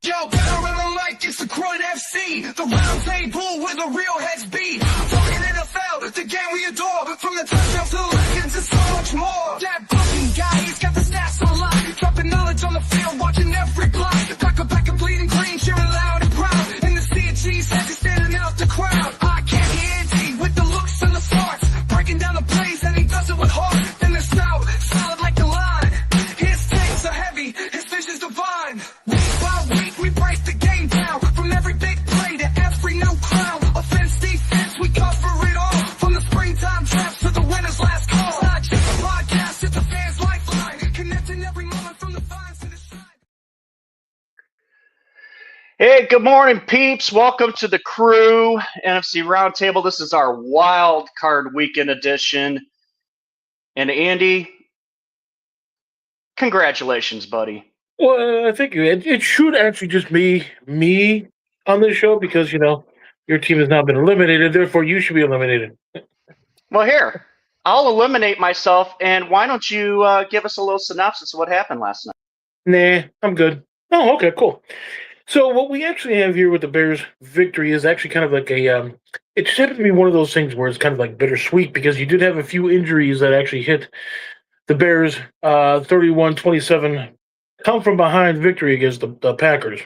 Yo, better run like it's the Krewe FC, the round table where the real heads be. Talking NFL, the game we adore. From the touchdowns to the legends and so much more. That booking guy, he's got the stats on lock. Dropping knowledge on the field, watching every block. Back and bleeding green, cheering loud and proud. In the sea of cheese, as he's standing out the crowd. I can't hear with the looks and the smarts. Breaking down the plays, and he does it with heart. In the snout, solid like the line. His takes are heavy, his vision's divine. Week by week, we break the game down. From every big play to every new crown. Offense, defense, we cover it all. From the springtime drafts to the winner's last call. It's not just a podcast, it's a fan's lifeline. Connecting every moment from the vines to the side. Hey, good morning, peeps. Welcome to the Krewe NFC Roundtable. This is our Wildcard Weekend edition. And Andy, congratulations, buddy. Well, thank you. It should actually just be me on this show because, you know, your team has now been eliminated. Therefore, you should be eliminated. Well, here, I'll eliminate myself. And why don't you give us a little synopsis of what happened last night? Nah, I'm good. Oh, okay, cool. So what we actually have here with the Bears' victory is actually kind of like a it just happened to be one of those things where it's kind of like bittersweet because you did have a few injuries that actually hit the Bears 31-27 come from behind victory against the Packers.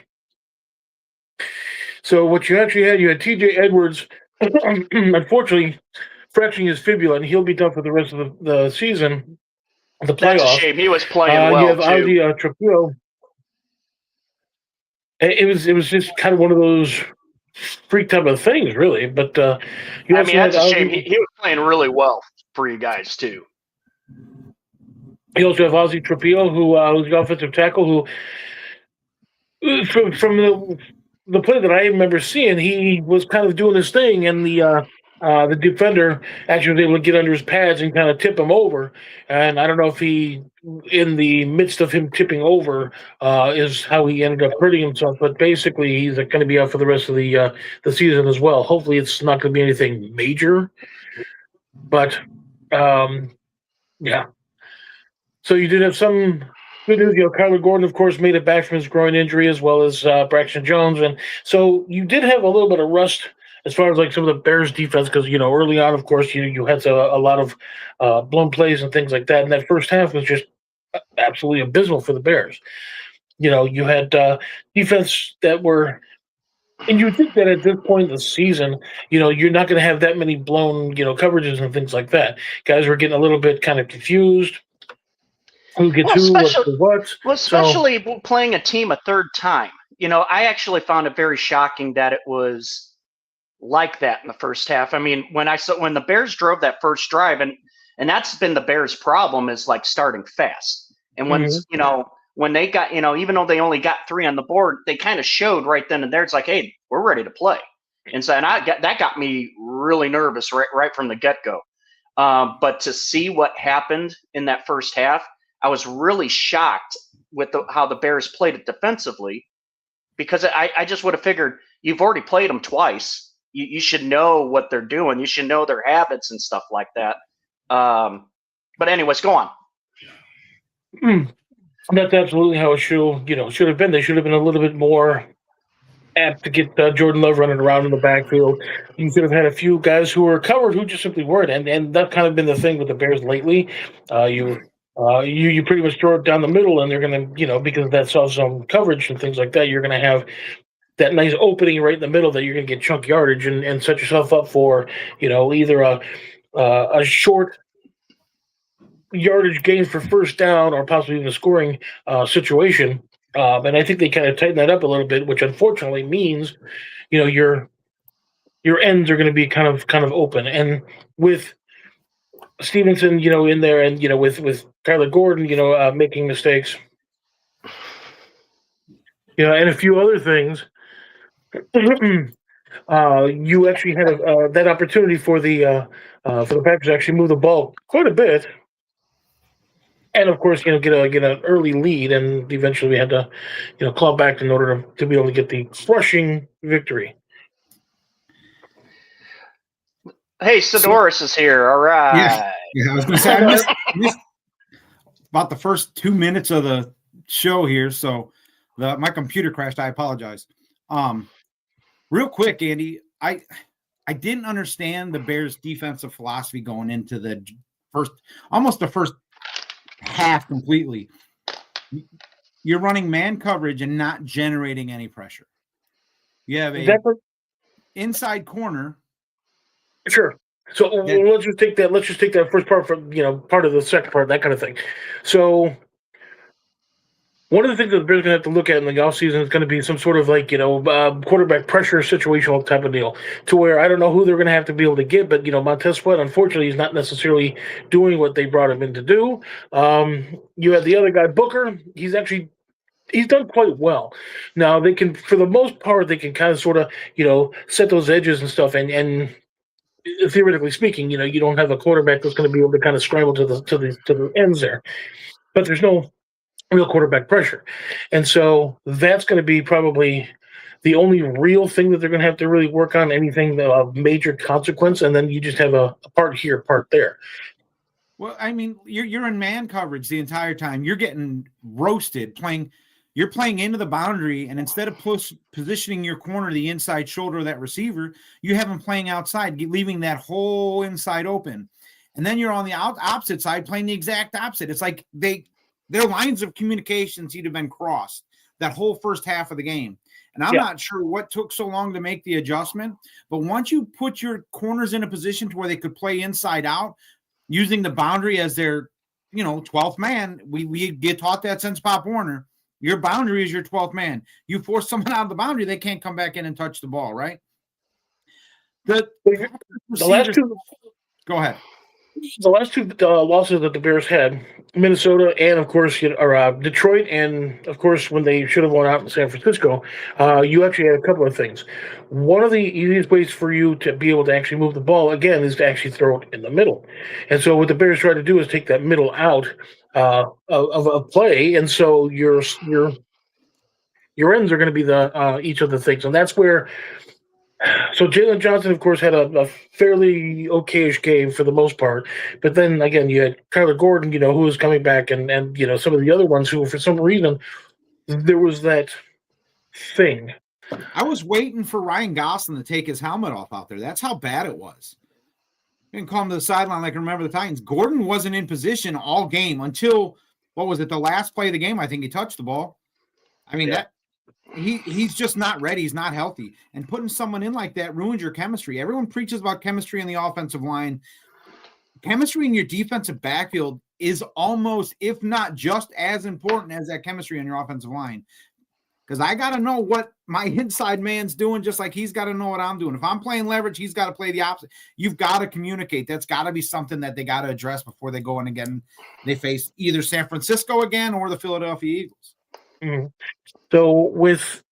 So what you actually had, you had T.J. Edwards, unfortunately, fracturing his fibula, and he'll be done for the rest of the season, the playoffs. That's a shame. He was playing well, you have too. Ozzy Trapillo. It was just kind of one of those freak type of things, really. But you I mean, that's a shame. He was playing really well for you guys, too. You also have Ozzy Trapillo, who's the offensive tackle, who from the play that I remember seeing, he was kind of doing his thing, and the defender actually was able to get under his pads and kind of tip him over. And I don't know if he, in the midst of him tipping over, is how he ended up hurting himself. But basically, he's going to be out for the rest of the season as well. Hopefully, it's not going to be anything major. But yeah. So you did have some good news. You know, Kyler Gordon, of course, made it back from his groin injury, as well as Braxton Jones. And so you did have a little bit of rust as far as like some of the Bears defense, because, you know, early on, of course, you had a lot of blown plays and things like that. And that first half was just absolutely abysmal for the Bears. You know, you had defense that were, and you would think that at this point in the season, you know, you're not going to have that many blown, you know, coverages and things like that. Guys were getting a little bit kind of confused. Who gets who, what? Well, especially playing a team a third time. You know, I actually found it very shocking that it was like that in the first half. I mean, when the Bears drove that first drive, and that's been the Bears' problem, is like starting fast. And when you know, when they got, you know, even though they only got 3 on the board, they kind of showed right then and there. It's like, hey, we're ready to play. And so, that got me really nervous right from the get-go. But to see what happened in that first half, I was really shocked with how the Bears played it defensively, because I just would have figured you've already played them twice. You should know what they're doing. You should know their habits and stuff like that. But anyways, go on. That's absolutely how it should have been. They should have been a little bit more apt to get Jordan Love running around in the backfield. You could have had a few guys who were covered who just simply weren't, and that's kind of been the thing with the Bears lately. You pretty much throw it down the middle, and they're going to, you know, because of that soft zone coverage and things like that, you're going to have that nice opening right in the middle that you're going to get chunk yardage and set yourself up for, you know, either a short yardage gain for first down or possibly even a scoring situation. And I think they kind of tighten that up a little bit, which unfortunately means, you know, your ends are going to be kind of open. And with Stevenson, you know, in there, and, you know, with Kyler Gordon, you know, making mistakes, you know, and a few other things, you actually had that opportunity for the Packers to actually move the ball quite a bit, and of course, you know, get an early lead, and eventually we had to, you know, claw back in order to be able to get the crushing victory. Hey, Sidoris is here. All right. Yeah, I was going to say, I missed about the first 2 minutes of the show here. So My computer crashed. I apologize. Real quick, Andy, I didn't understand the Bears' defensive philosophy going into the first half completely. You're running man coverage and not generating any pressure. You have a inside corner. Sure. So let's just take that first part from part of the second part, that kind of thing. So one of the things that the Bears are going to have to look at in the offseason is going to be some sort of quarterback pressure situational type of deal, to where I don't know who they're going to have to be able to get, but Montez Sweat, unfortunately, is not necessarily doing what they brought him in to do. You have the other guy, Booker. He's done quite well. Now they can, for the most part, they can kind of sort of set those edges and stuff, and theoretically speaking, you don't have a quarterback that's going to be able to kind of scramble to the ends there, but there's no real quarterback pressure. And so that's going to be probably the only real thing that they're going to have to really work on, anything of major consequence. And then you just have a part here, part there. Well, I mean, you're in man coverage the entire time. You're getting roasted you're playing into the boundary, and instead of positioning your corner the inside shoulder of that receiver, you have them playing outside, leaving that whole inside open. And then you're on the opposite side playing the exact opposite. It's like their lines of communication seem to have been crossed that whole first half of the game. And I'm not sure what took so long to make the adjustment, but once you put your corners in a position to where they could play inside out, using the boundary as their, 12th man, we get taught that since Pop Warner. Your boundary is your 12th man. You force someone out of the boundary, they can't come back in and touch the ball, right? The last two. Go ahead. The last two losses that the Bears had, Minnesota and, of course, Detroit, and, of course, when they should have won out in San Francisco, you actually had a couple of things. One of the easiest ways for you to be able to actually move the ball, again, is to actually throw it in the middle. And so what the Bears try to do is take that middle out of a play, and so your ends are going to be each of the things. And that's where – so Jalen Johnson, of course, had a fairly okay-ish game for the most part. But then, again, you had Kyler Gordon, who was coming back, and some of the other ones who, for some reason, there was that thing. I was waiting for Ryan Gosling to take his helmet off out there. That's how bad it was. You can call him to the sideline like Remember the Titans. Gordon wasn't in position all game until, what was it, the last play of the game? I think he touched the ball. I mean, he's just not ready. He's not healthy. And putting someone in like that ruins your chemistry. Everyone preaches about chemistry in the offensive line. Chemistry in your defensive backfield is almost, if not just as important as that chemistry in your offensive line. Because I got to know what my inside man's doing, just like he's got to know what I'm doing. If I'm playing leverage, he's got to play the opposite. You've got to communicate. That's got to be something that they got to address before they go in again. They face either San Francisco again or the Philadelphia Eagles. Mm-hmm. So with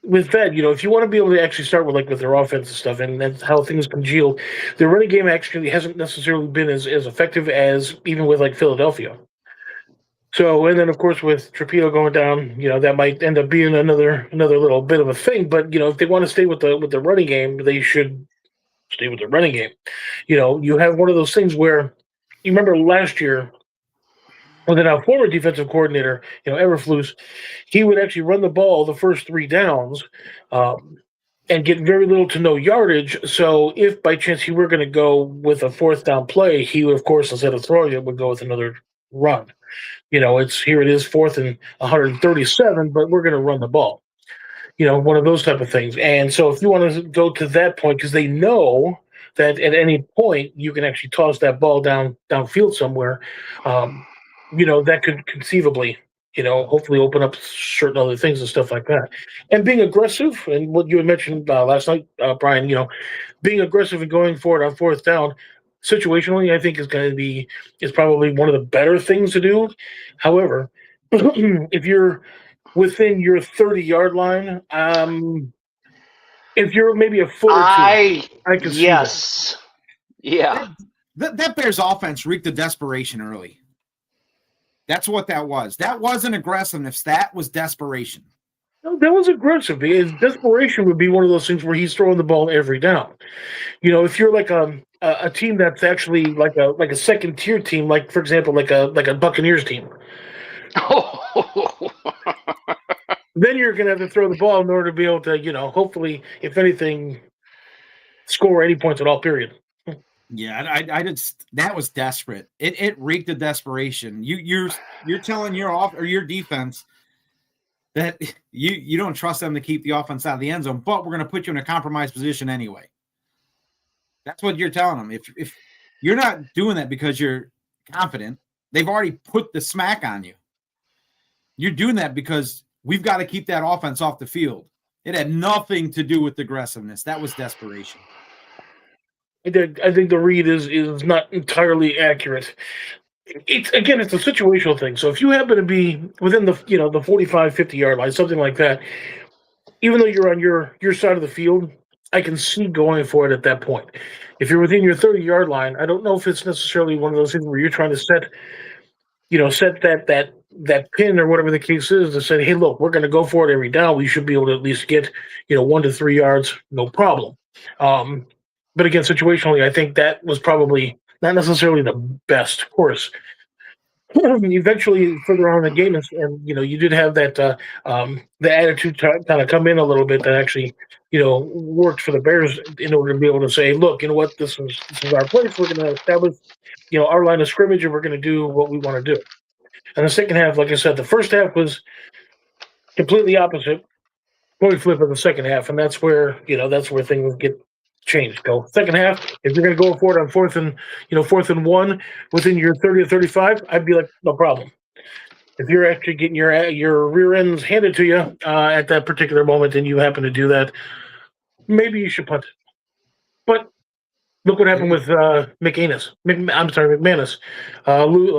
that, if you want to be able to actually start with their offense and stuff, and that's how things congealed, the running game actually hasn't necessarily been as effective as even with Philadelphia. So, and then of course with Trapito going down, that might end up being another little bit of a thing. But if they want to stay with the running game, they should stay with the running game. You have one of those things where you remember last year. Well, then our former defensive coordinator, Eberflus, he would actually run the ball the first 3 downs and get very little to no yardage. So if by chance he were going to go with a 4th down play, he would, of course, instead of throwing it, would go with another run. Here it is 4th and 137, but we're going to run the ball. One of those type of things. And so if you want to go to that point, because they know that at any point you can actually toss that ball downfield somewhere, that could conceivably, hopefully open up certain other things and stuff like that. And being aggressive, and what you had mentioned last night, Brian, being aggressive and going for it on 4th down, situationally, I think is probably one of the better things to do. However, if you're within your 30-yard line, if you're maybe a foot or two, I can see that. Yeah. That Bears offense reeked of desperation early. That's what that was. That wasn't aggressiveness. That was desperation. No, that was aggressive. Desperation would be one of those things where he's throwing the ball every down. If you're like a team that's actually like a second tier team, like for example, like a Buccaneers team. then you're going to have to throw the ball in order to be able to, hopefully, if anything, score any points at all, period. Yeah, I just that was desperate. It reeked of desperation. You're telling your defense that you don't trust them to keep the offense out of the end zone, but we're going to put you in a compromised position anyway. That's what you're telling them. If you're not doing that because you're confident, they've already put the smack on you. You're doing that because we've got to keep that offense off the field. It had nothing to do with aggressiveness. That was desperation. I think the read is not entirely accurate. It's a situational thing. So if you happen to be within the the 45, 50-yard line, something like that, even though you're on your side of the field, I can see going for it at that point. If you're within your 30-yard line, I don't know if it's necessarily one of those things where you're trying to set that pin or whatever the case is to say, hey, look, we're going to go for it every down. We should be able to at least get 1 to 3 yards, no problem. But again, situationally, I think that was probably not necessarily the best course. Eventually, further on in the game, and you did have that the attitude kind of come in a little bit that actually worked for the Bears in order to be able to say, look, you know what, this is our place. We're going to establish our line of scrimmage, and we're going to do what we want to do. And the second half, like I said, the first half was completely opposite. Coin flip of the second half, and that's where things get changed. Go second half. If you're going to go for it on fourth and 1 within your 30 or 35, I'd be like, no problem. If you're actually getting your rear ends handed to you at that particular moment, and you happen to do that, maybe you should punt it. But look what happened with McManus,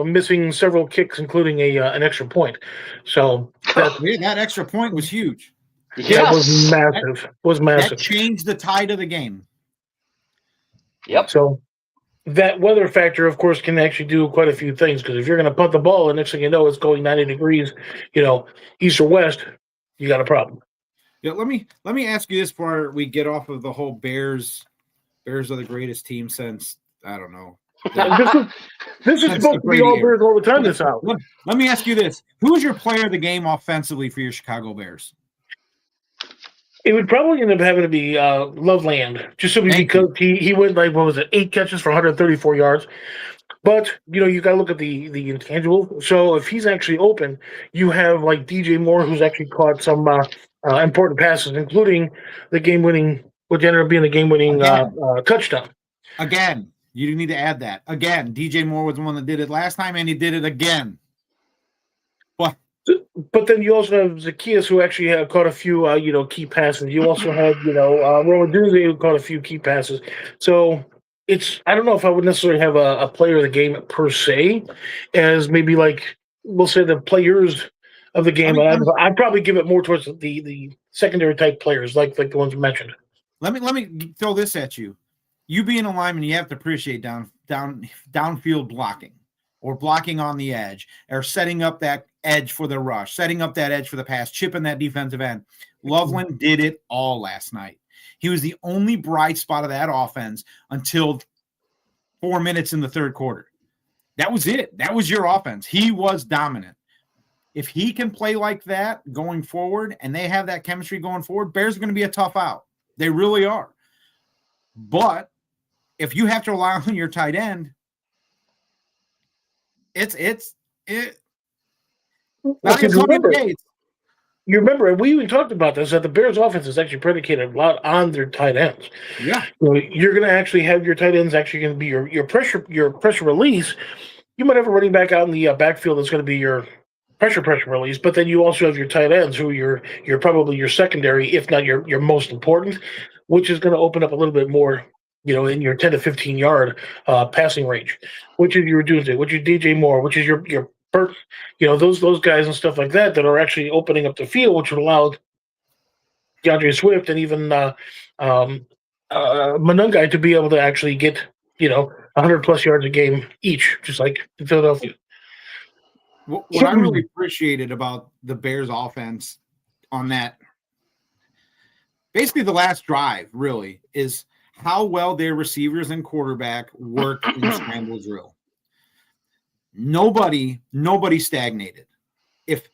missing several kicks, including an extra point. So that extra point was huge. Yes. That was massive. That changed the tide of the game. Yep. So that weather factor, of course, can actually do quite a few things, because if you're going to punt the ball and next thing you know it's going 90 degrees, east or west, you got a problem. Yeah, let me ask you this before we get off of the whole Bears are the greatest team since, I don't know. This is supposed to be all Bears all the time this out. Let me ask you this. Who's your player of the game offensively for your Chicago Bears? It would probably end up having to be Loveland, just simply because he went 8 catches for 134 yards. But you got to look at the intangible. So if he's actually open, you have DJ Moore, who's actually caught some important passes, including the game-winning, which ended up being the game-winning touchdown. Again, you need to add that. Again, DJ Moore was the one that did it last time, and he did it again. But then you also have Zacchaeus, who actually caught a few, key passes. You also had, Roman Duze, who caught a few key passes. So I don't know if I would necessarily have a player of the game per se, as maybe we'll say the players of the game. I'd probably give it more towards the secondary type players, like the ones mentioned. Let me throw this at you. You being a lineman, you have to appreciate downfield blocking, or blocking on the edge, or setting up that edge for the rush, setting up that edge for the pass, chipping that defensive end. Loveland did it all last night. He was the only bright spot of that offense until 4 minutes in the third quarter. That was it. That was your offense. He was dominant. If he can play like that going forward, and they have that chemistry going forward, Bears are going to be a tough out. They really are. But if you have to rely on your tight end, You remember, and we even talked about this, that the Bears' offense is actually predicated a lot on their tight ends. Yeah. So you're going to actually have your tight ends actually going to be your pressure release. You might have a running back out in the backfield that's going to be your pressure release, but then you also have your tight ends, who you're probably your secondary, if not your most important, which is going to open up a little bit more, in your 10 to 15 yard passing range, which is your Duze, which is DJ Moore, which is your those guys and stuff like that are actually opening up the field, which would allow DeAndre Swift and even Monungai to be able to actually get 100+ yards a game each, just like in Philadelphia. What I really appreciated about the Bears offense on that, basically the last drive, really, is how well their receivers and quarterback worked in scramble drill. Nobody stagnated. If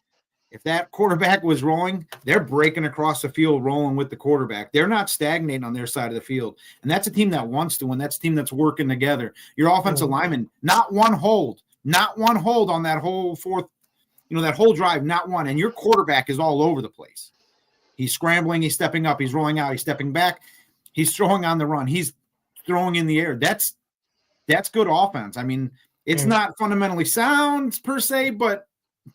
If that quarterback was rolling, they're breaking across the field, rolling with the quarterback. They're not stagnating on their side of the field. And that's a team that wants to win. That's a team that's working together. Your offensive lineman, not one hold on that whole fourth, that whole drive, not one. And your quarterback is all over the place. He's scrambling. He's stepping up. He's rolling out. He's stepping back. He's throwing on the run. He's throwing in the air. That's good offense. I mean, it's not fundamentally sound per se, but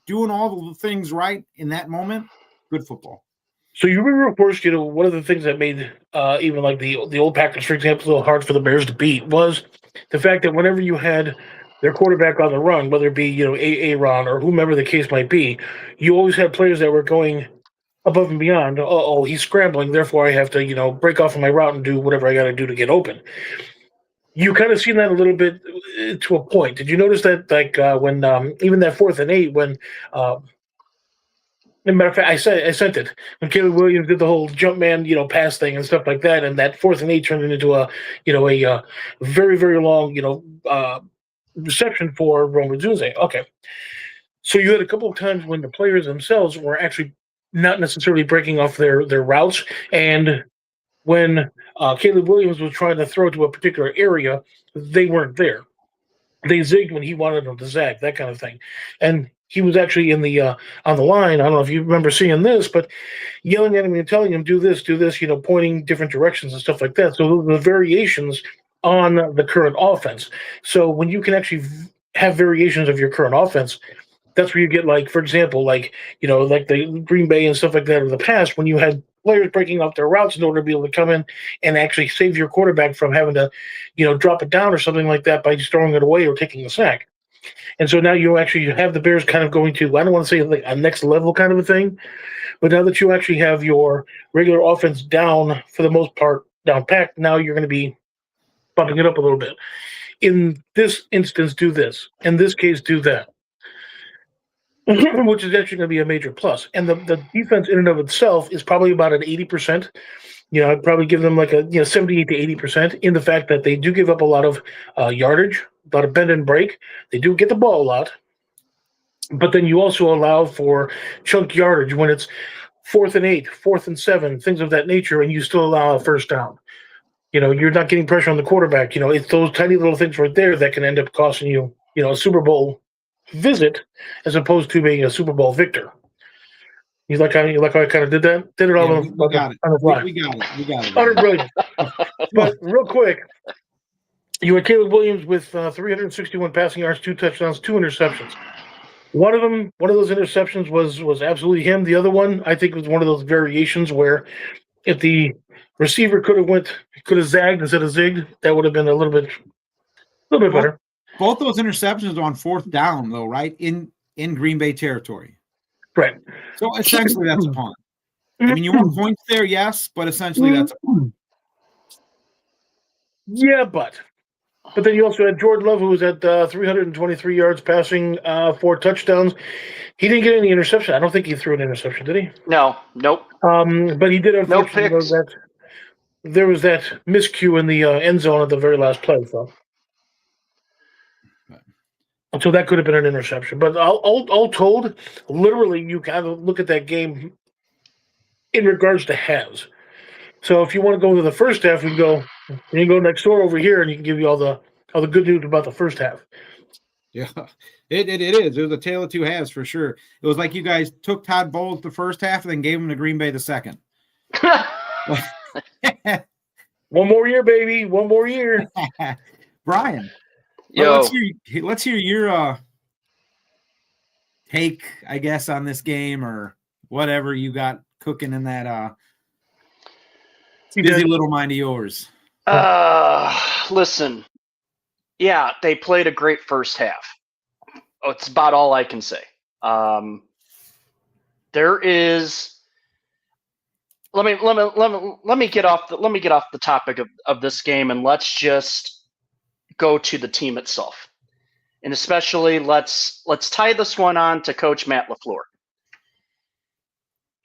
doing all the things right in that moment, good football. So you remember, of course, one of the things that made even like the old Packers, for example, a little hard for the Bears to beat was the fact that whenever you had their quarterback on the run, whether it be Aaron or whomever the case might be, you always had players that were going above and beyond. Oh, he's scrambling, therefore I have to break off of my route and do whatever I got to do to get open. You kind of seen that a little bit to a point. Did you notice that, like when even that 4th and 8, when as a matter of fact, I sent it when Caleb Williams did the whole jump man, pass thing and stuff like that, and that 4th and 8 turned into a very, very long reception for Rome Odunze. Okay, so you had a couple of times when the players themselves were actually not necessarily breaking off their routes, and when Caleb Williams was trying to throw to a particular area, they weren't there. They zigged when he wanted them to zag, that kind of thing. And he was actually in the on the line. I don't know if you remember seeing this, but yelling at him and telling him, do this, pointing different directions and stuff like that. So the variations on the current offense. So when you can actually have variations of your current offense, that's where you get, like, for example, like the Green Bay and stuff like that in the past, when you had players breaking off their routes in order to be able to come in and actually save your quarterback from having to, drop it down or something like that by just throwing it away or taking a sack. And so now you have the Bears kind of going to, I don't want to say like a next level kind of a thing, but now that you actually have your regular offense down, for the most part, down packed, now you're going to be bumping it up a little bit. In this instance, do this. In this case, do that. Which is actually going to be a major plus. And the defense in and of itself is probably about an 80%. I'd probably give them like a 78 to 80% in the fact that they do give up a lot of yardage, a lot of bend and break. They do get the ball a lot. But then you also allow for chunk yardage when it's 4th and 8, 4th and 7, things of that nature, and you still allow a first down. You're not getting pressure on the quarterback. It's those tiny little things right there that can end up costing you, a Super Bowl visit as opposed to being a Super Bowl victor. You like how I kind of did that? Did it all on the fly. We got it. Utter brilliant. But real quick, you had Caleb Williams with 361 passing yards, 2 touchdowns, 2 interceptions. One of those interceptions was absolutely him. The other one, I think, was one of those variations where if the receiver could have zagged instead of zigged, that would have been a little bit better. Both those interceptions are on 4th down, though, right? In Green Bay territory. Right. So essentially that's a punt. I mean, you want points there, yes, but essentially that's a punt. Yeah, but then you also had Jordan Love, who was at 323 yards passing, 4 touchdowns. He didn't get any interception. I don't think he threw an interception, did he? No, nope. But he did, unfortunately, there was that miscue in the end zone at the very last play, so. So that could have been an interception. But all told, literally, you kind of look at that game in regards to halves. So if you want to go to the first half, you can go next door over here, and you can give you all the good news about the first half. Yeah, it is. It was a tale of two halves for sure. It was like you guys took Todd Bowles the first half and then gave him to Green Bay the second. One more year, baby. One more year. Brian. Let's hear your take, I guess, on this game or whatever you got cooking in that busy little mind of yours. Listen, yeah, they played a great first half. It's about all I can say. There is. Let me get off the topic of this game, and let's just go to the team itself, and especially let's tie this one on to Coach Matt LaFleur.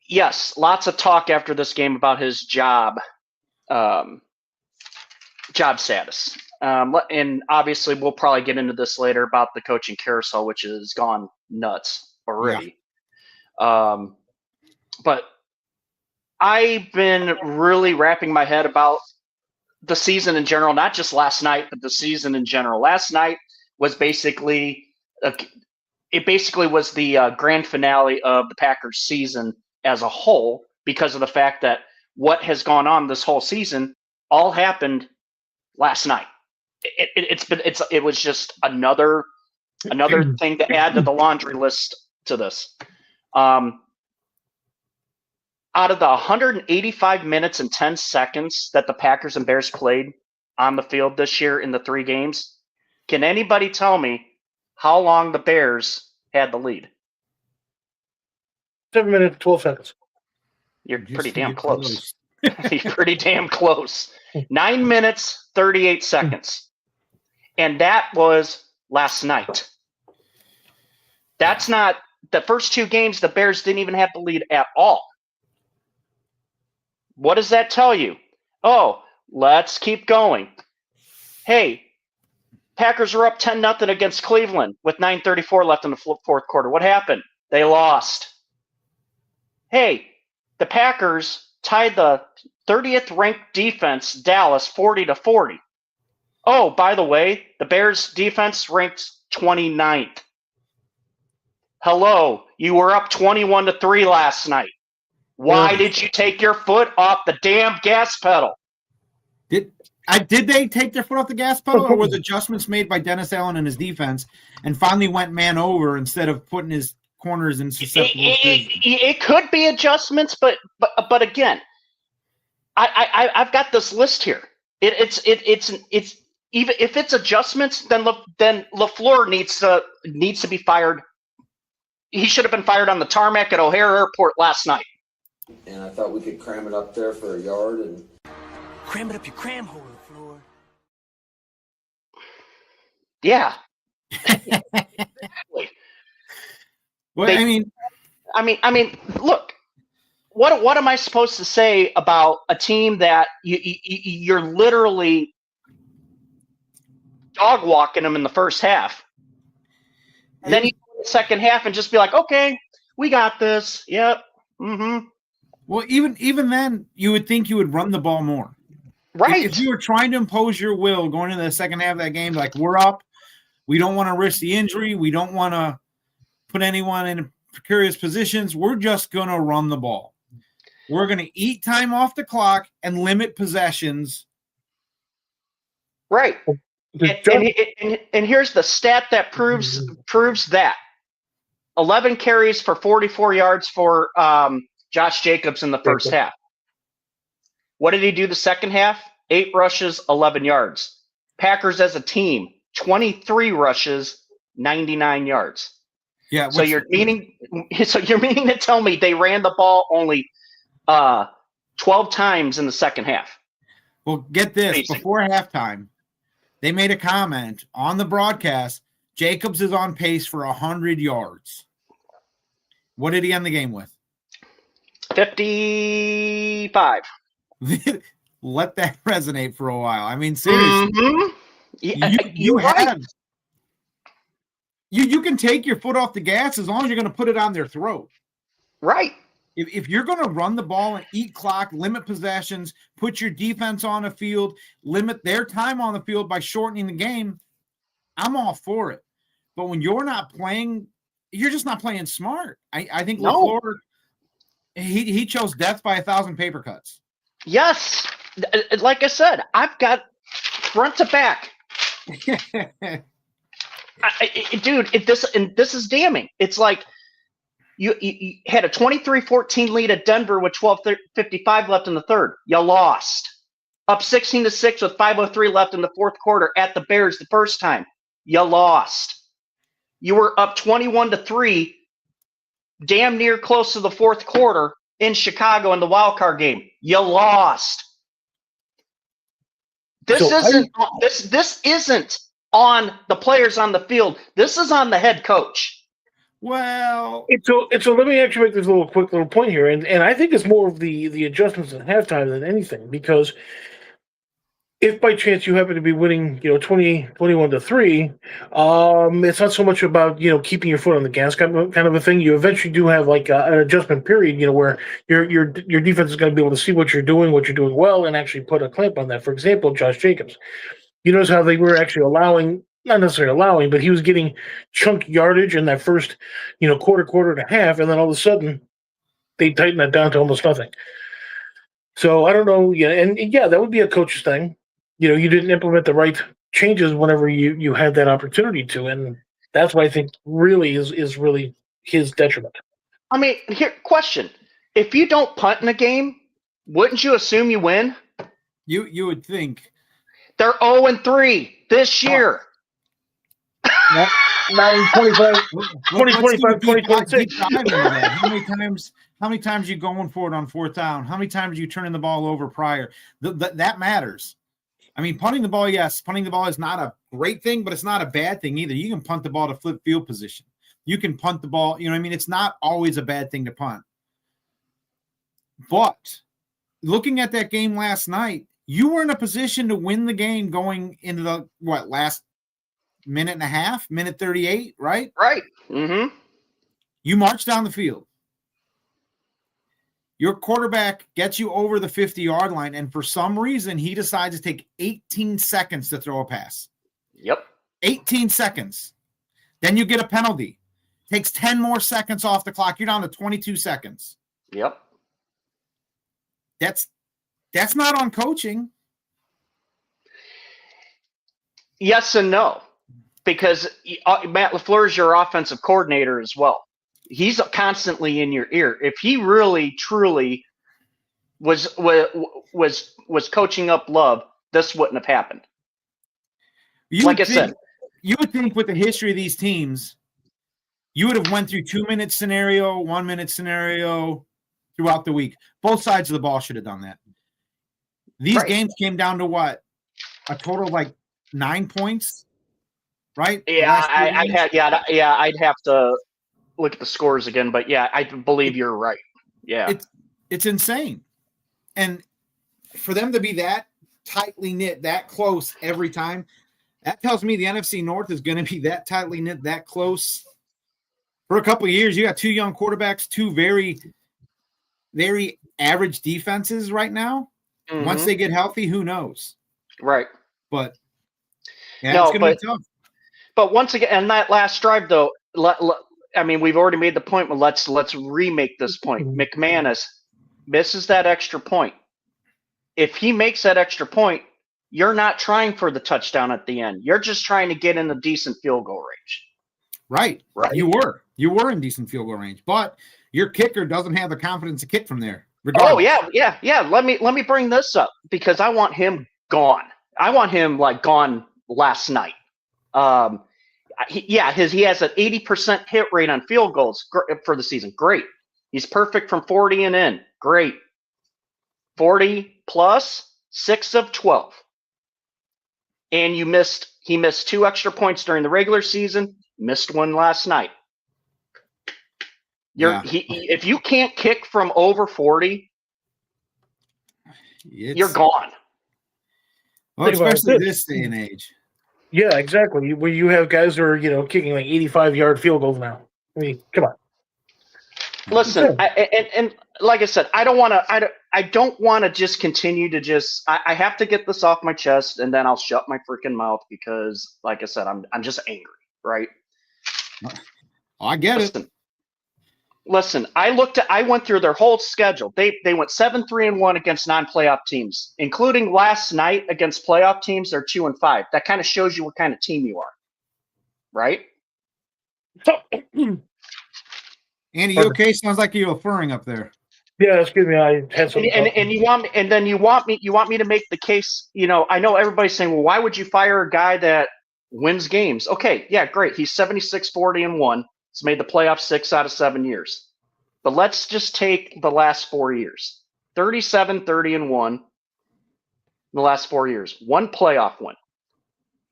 Yes, lots of talk after this game about his job status, and obviously we'll probably get into this later about the coaching carousel, which has gone nuts already. But I've been really wrapping my head about the season in general, not just last night, but the season in general. Last night was basically was the grand finale of the Packers season as a whole, because of the fact that what has gone on this whole season all happened last night. It was just another thing to add to the laundry list to this. Out of the 185 minutes and 10 seconds that the Packers and Bears played on the field this year in the 3 games, can anybody tell me how long the Bears had the lead? 7 minutes, 12 seconds. You're pretty damn close. You're pretty damn close. 9 minutes, 38 seconds. And that was last night. That's not the first 2 games. The Bears didn't even have the lead at all. What does that tell you? Oh, let's keep going. Hey, Packers are up 10-0 against Cleveland with 9:34 left in the fourth quarter. What happened? They lost. Hey, the Packers tied the 30th ranked defense, Dallas, 40-40. Oh, by the way, the Bears defense ranked 29th. Hello, you were up 21-3 last night. Why did you take your foot off the damn gas pedal? Did they take their foot off the gas pedal, or was adjustments made by Dennis Allen and his defense and finally went man over instead of putting his corners in susceptible positions? It could be adjustments, but again, I've got this list here. It's even if it's adjustments, then LaFleur needs to be fired. He should have been fired on the tarmac at O'Hare Airport last night. And I thought we could cram it up there for a yard and Cram it up your cram hole, LaFleur. Yeah. Exactly. Well, I mean, look. What am I supposed to say about a team that you're literally dog walking them in the first half, and then you go in the second half and just be like, okay, we got this. Yep. Mm-hmm. Well, even then, you would think you would run the ball more. Right. If you were trying to impose your will going into the second half of that game, like, we're up, we don't want to risk the injury, we don't want to put anyone in precarious positions, we're just going to run the ball. We're going to eat time off the clock and limit possessions. Right. And here's the stat that proves that. 11 carries for 44 yards for Josh Jacobs in the first half. What did he do the second half? 8 rushes, 11 yards. Packers as a team, 23 rushes, 99 yards. Yeah. So you're meaning to tell me they ran the ball only 12 times in the second half? Well, get this. Amazing. Before halftime, they made a comment on the broadcast. Jacobs is on pace for 100 yards. What did he end the game with? 55. Let that resonate for a while. I mean, seriously. Mm-hmm. Yeah, you can take your foot off the gas as long as you're going to put it on their throat. Right. If you're going to run the ball and eat clock, limit possessions, put your defense on the field, limit their time on the field by shortening the game, I'm all for it. But when you're not playing, you're just not playing smart. I think LaFleur, he chose death by 1,000 paper cuts. Yes. Like I said, I've got front to back. This is damning. It's like you had a 23-14 lead at Denver with 12:55 left in the third. You lost. Up 16-6 with 5:03 left in the fourth quarter at the Bears the first time. You lost. You were up 21-3, damn near close to the fourth quarter in Chicago in the wildcard game. You lost. This isn't on the players on the field. This is on the head coach. Well, so let me actually make this quick little point here, and I think it's more of the adjustments at halftime than anything, because if by chance you happen to be winning, 21-3, it's not so much about, keeping your foot on the gas kind of a thing. You eventually do have like an adjustment period, where your defense is going to be able to see what you're doing well, and actually put a clamp on that. For example, Josh Jacobs. You notice how they were actually not necessarily allowing, but he was getting chunk yardage in that first, quarter and a half, and then all of a sudden they tightened that down to almost nothing. So I don't know. Yeah, and yeah, that would be a coach's thing. You didn't implement the right changes whenever you had that opportunity to, and that's what I think really is really his detriment. I mean, question: if you don't punt in a game, wouldn't you assume you win? You would think they're 0-3 this year. Not in 2026. How many times you going for it on fourth down? How many times you turning the ball over prior? That matters. I mean, punting the ball, yes. Punting the ball is not a great thing, but it's not a bad thing either. You can punt the ball to flip field position. You can punt the ball. You know what I mean? It's not always a bad thing to punt. But looking at that game last night, you were in a position to win the game going into the, last minute and a half, minute 38, right? Right. Mm-hmm. You march down the field. Your quarterback gets you over the 50-yard line, and for some reason, he decides to take 18 seconds to throw a pass. Yep. 18 seconds. Then you get a penalty. Takes 10 more seconds off the clock. You're down to 22 seconds. Yep. That's not on coaching. Yes and no, because Matt LaFleur is your offensive coordinator as well. He's constantly in your ear. If he really, truly was coaching up Love, this wouldn't have happened. You would think with the history of these teams, you would have went through 2-minute scenario, 1-minute scenario throughout the week. Both sides of the ball should have done that. These games came down to what? A total of like 9 points, right? Yeah, I'd have to look at the scores again, but yeah, I believe you're right. Yeah. It's insane. And for them to be that tightly knit, that close every time, that tells me the NFC North is going to be that tightly knit, that close for a couple of years. You got two young quarterbacks, two very, very average defenses right now. Mm-hmm. Once they get healthy, who knows? Right. But it's going to be tough. But once again, and that last drive, though, I mean, we've already made the point, but let's remake this point. McManus misses that extra point. If he makes that extra point, you're not trying for the touchdown at the end. You're just trying to get in a decent field goal range. Right. You were in decent field goal range, but your kicker doesn't have the confidence to kick from there. Regardless. Oh yeah. Let me bring this up because I want him gone. I want him gone last night. He has an 80% hit rate on field goals for the season. Great. He's perfect from 40 and in. Great. 40 plus 6 of 12. And he missed 2 extra points during the regular season, missed one last night. If you can't kick from over 40, you're gone. Well, especially this day and age. Yeah, exactly. Where you have guys who are, kicking like 85-yard field goals now. I mean, come on. Listen, and like I said, I don't want to just continue to just. I have to get this off my chest, and then I'll shut my freaking mouth because, like I said, I'm just angry, right? I get it. Listen, I went through their whole schedule. They went 7-3-1 against non-playoff teams, including last night against playoff teams. They're 2-5. That kind of shows you what kind of team you are, right? Andy, you okay? Sounds like you're referring up there. Yeah, excuse me. I had some. And you want me to make the case. I know everybody's saying, well, why would you fire a guy that wins games? Okay, yeah, great. He's 76-40-1. He's made the playoffs 6 out of 7 years. But let's just take the last 4 years. 37-30-1 in the last 4 years. 1 playoff win.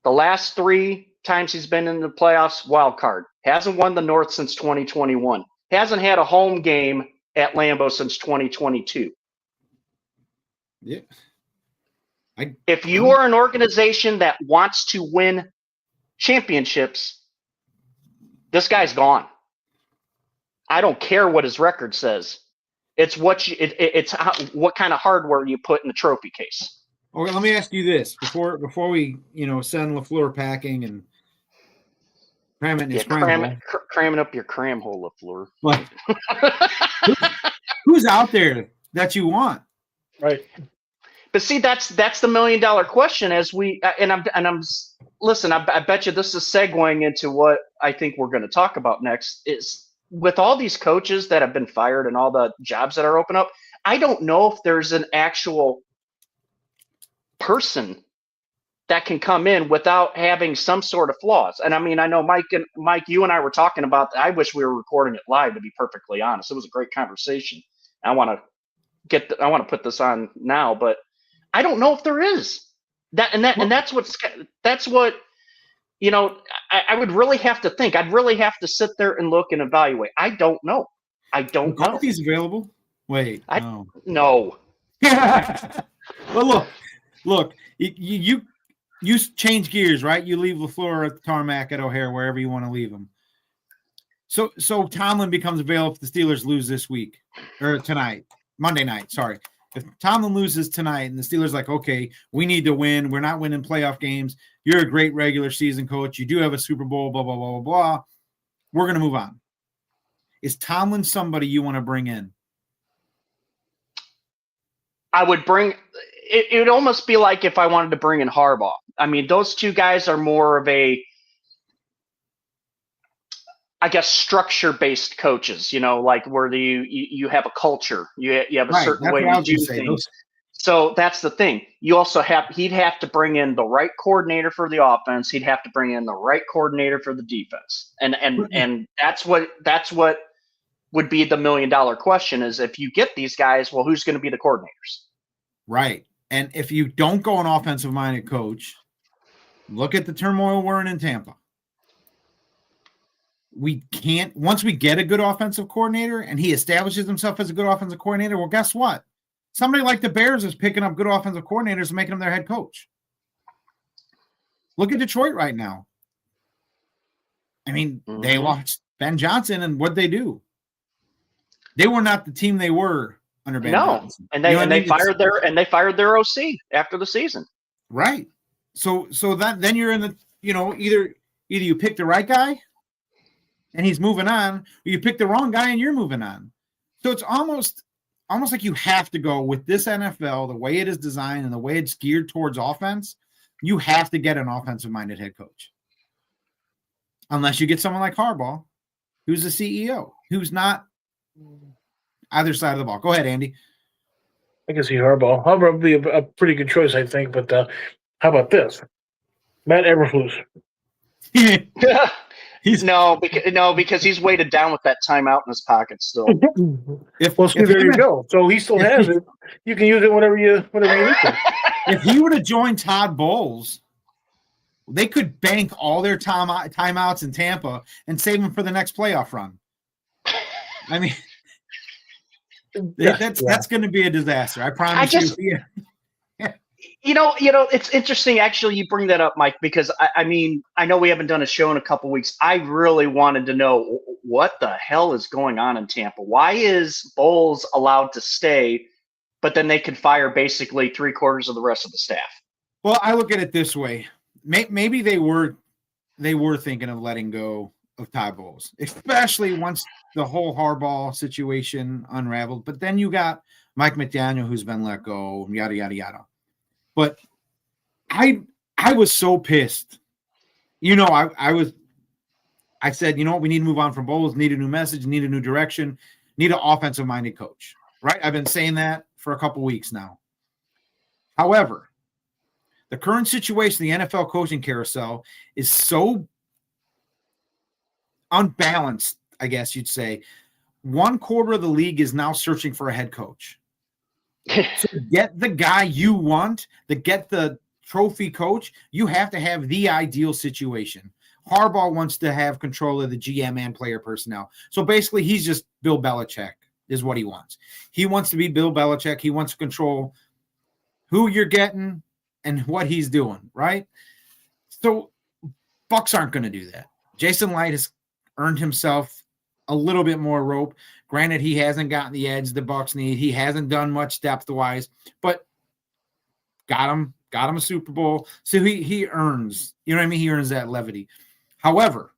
The last 3 times he's been in the playoffs, wild card. Hasn't won the North since 2021. Hasn't had a home game at Lambeau since 2022. Yeah. If you are an organization that wants to win championships, this guy's gone. I don't care what his record says. It's what what kind of hardware you put in the trophy case. Okay, let me ask you this before we send LaFleur packing and cram it in his cramming up your cram hole, LaFleur. But who's out there that you want? Right. But see, that's the $1 million question. As we listen, I bet you this is segueing into what I think we're going to talk about next. Is with all these coaches that have been fired and all the jobs that are open up, I don't know if there's an actual person that can come in without having some sort of flaws. And I mean, I know Mike, you and I were talking about. I wish we were recording it live. To be perfectly honest, it was a great conversation. I want to put this on now, but I don't know if there is that, and that's what I would really have to think. I'd really have to sit there and look and evaluate. I don't know. McCarthy's available. Wait, no. Well, look. You change gears, right? You leave LaFleur at the tarmac at O'Hare, wherever you want to leave him. So Tomlin becomes available if the Steelers lose this week or tonight, Monday night. Sorry. If Tomlin loses tonight and the Steelers like, okay, we need to win. We're not winning playoff games. You're a great regular season coach. You do have a Super Bowl, blah, blah, blah, blah, blah. We're going to move on. Is Tomlin somebody you want to bring in? I would bring it would almost be like if I wanted to bring in Harbaugh. I mean, those two guys are more of a, I guess, structure-based coaches, like where you have a culture, you have a certain way to do things. So that's the thing. You also he'd have to bring in the right coordinator for the offense. He'd have to bring in the right coordinator for the defense. And that's what would be the $1 million question is if you get these guys, well, who's going to be the coordinators? Right. And if you don't go an offensive-minded coach, look at the turmoil we're in Tampa. We can't, once we get a good offensive coordinator and he establishes himself as a good offensive coordinator, well, guess what? Somebody like the Bears is picking up good offensive coordinators and making them their head coach. Look at Detroit right now. I mean, they lost Ben Johnson, and what'd they do? They were not the team they were under Ben Johnson. And they fired their OC after the season. Right. So then you're in the, either you pick the right guy and he's moving on, or you pick the wrong guy and you're moving on. So it's almost like you have to go with this NFL, the way it is designed and the way it's geared towards offense, you have to get an offensive-minded head coach. Unless you get someone like Harbaugh, who's the CEO, who's not either side of the ball. Go ahead, Andy. I can see Harbaugh. Harbaugh would be a pretty good choice, I think. But how about this? Matt Eberflus. Because he's weighted down with that timeout in his pocket still. There you go. So he still has it. You can use it whenever you need it. If he would have joined Todd Bowles, they could bank all their timeouts in Tampa and save them for the next playoff run. I mean, that's going to be a disaster. I promise you. It's interesting, actually, you bring that up, Mike, because I know we haven't done a show in a couple weeks. I really wanted to know what the hell is going on in Tampa. Why is Bowles allowed to stay, but then they could fire basically 3/4 of the rest of the staff? Well, I look at it this way. Maybe they were thinking of letting go of Todd Bowles, especially once the whole Harbaugh situation unraveled. But then you got Mike McDaniel, who's been let go, yada, yada, yada. But I was so pissed. I said, we need to move on from Bowles, need a new message, need a new direction, need an offensive-minded coach, right? I've been saying that for a couple weeks now. However, the current situation, the NFL coaching carousel, is so unbalanced, I guess you'd say. 1/4 of the league is now searching for a head coach. So get the guy you want, get the trophy coach, you have to have the ideal situation. Harbaugh wants to have control of the GM and player personnel. So basically, he's just Bill Belichick is what he wants. He wants to be Bill Belichick. He wants to control who you're getting, and what he's doing, right? So Bucks aren't going to do that. Jason Light has earned himself a little bit more rope. Granted, he hasn't gotten the edge the Bucks need. He hasn't done much depth-wise, but got him a Super Bowl. So he earns, you know what I mean? He earns that levity. However,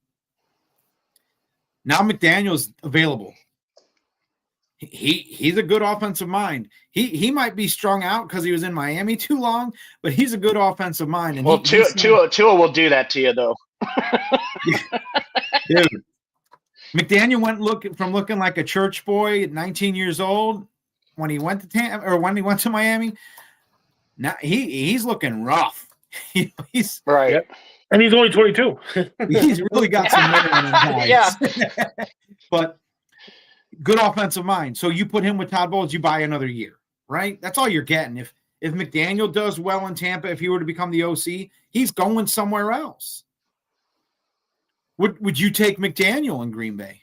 now McDaniel's available. He's a good offensive mind. He might be strung out because he was in Miami too long, but he's a good offensive mind. And Tua will do that to you, though. Dude, McDaniel went looking like a church boy at 19 years old when he went to Miami. Now he's looking rough. He's right, yep. And he's only 22. He's really got some hair on his eyes. Yeah, but good offensive mind. So you put him with Todd Bowles, you buy another year, right? That's all you're getting. If McDaniel does well in Tampa, if he were to become the OC, he's going somewhere else. Would you take McDaniel in Green Bay?